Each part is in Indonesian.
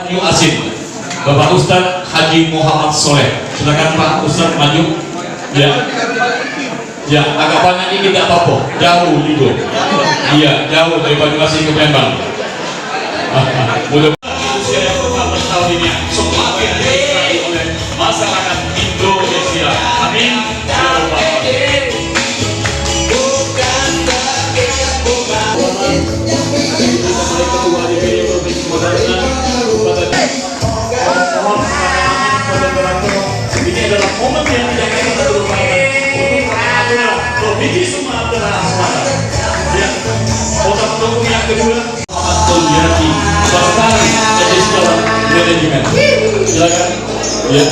Banyu Asin, Bapak Ustadz Haji Muhammad Soleh. Silakan Pak Ustadz maju. Ya, ya, agak banyak ini tidak apa-apa, jauh juga. Iya, jauh dari Banyu Asin ke Palembang. Mudah-mudahan usia yang ke-14 tahun ini semakin dicintai oleh masyarakat Indonesia. Amin. Ya Allah. Ini adalah momen yang tidak kita lupakan untuk Sumatera, Provinsi Sumatera Selatan. Ya, kota pendukung yang kedua, Abdul Yati, Baskari, jadi sekolah manajemen. Silakan. Ya.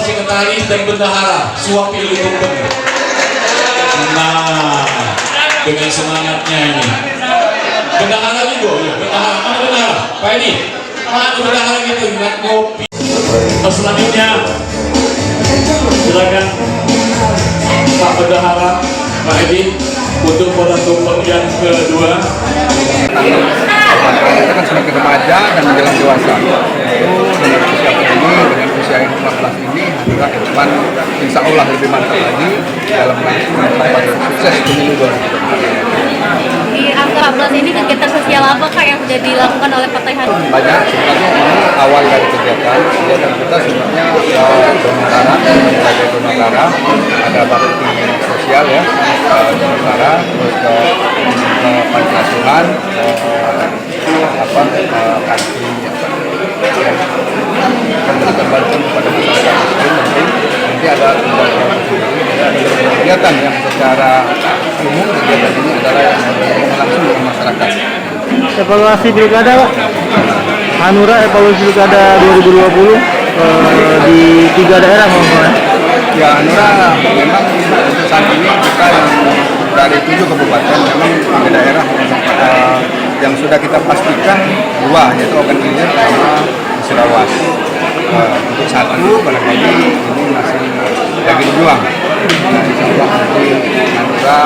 Sekretaris dan bendahara, suapi lumpur. Nah, dengan semangatnya ini. Bendahara juga, ya. Bendahara, mana bendahara? Pak Edi, mana bendahara gitu, ingat ngopi. Selanjutnya, silakan Pak Bendahara, Pak Edi, untuk foto tumpeng yang kedua. Kita kan semakin remaja dan menjelang dewasa. Itu dengan usia ini, dengan usia yang 14 ini, juga ke depan insya Allah lebih mantap lagi dalam mencapai sukses pemilu 2024. Di angka 14 ini kegiatan sosial apa Kak yang sudah dilakukan oleh Partai Hanura? Banyak, sebenarnya ini awal dari kegiatan kita sebenarnya Donatara, sebagai Donatara, ada bakti sosial ya, Donatara, terus ke panti asuhan, memberikan bantuan kepada masyarakat miskin, nanti ada kegiatan yang secara umum kegiatan ini adalah yang langsung dengan masyarakat. Evaluasi pilkada Pak, Hanura evaluasi pilkada 2020 di 3 daerah maksudnya. Ya Hanura memang untuk saat ini kita yang dari 7 kabupaten memang 3 daerah yang sudah kita pastikan 2 yaitu Ogan Ilir sama Musirawas. Untuk 1 barangkali ini masih lagi dijuang. Insya Allah nanti Hanura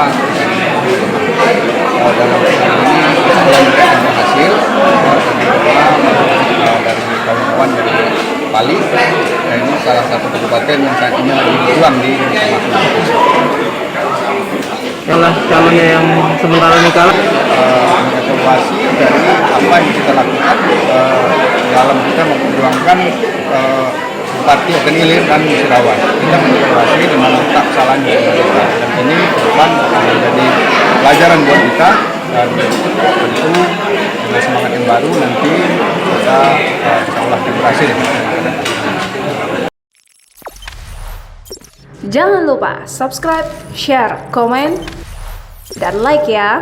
dalam ini saya memberikan hasil dari kawan-kawan dari Bali. Ini salah satu kabupaten yang saat ini lagi berjuang di Kalah calonnya yang sementara ini kalah. Evaluasi dari apa yang kita lakukan dalam kita memperjuangkan Bupati Ogan Ilir dan Musirawas. Kita mengevaluasi di mana letak kesalahan kita, dan ini ke depan akan menjadi pelajaran buat kita, dan tentu dengan semangat yang baru nanti kita insya Allah akan berhasil. Jangan lupa subscribe, share, komen, dan like ya.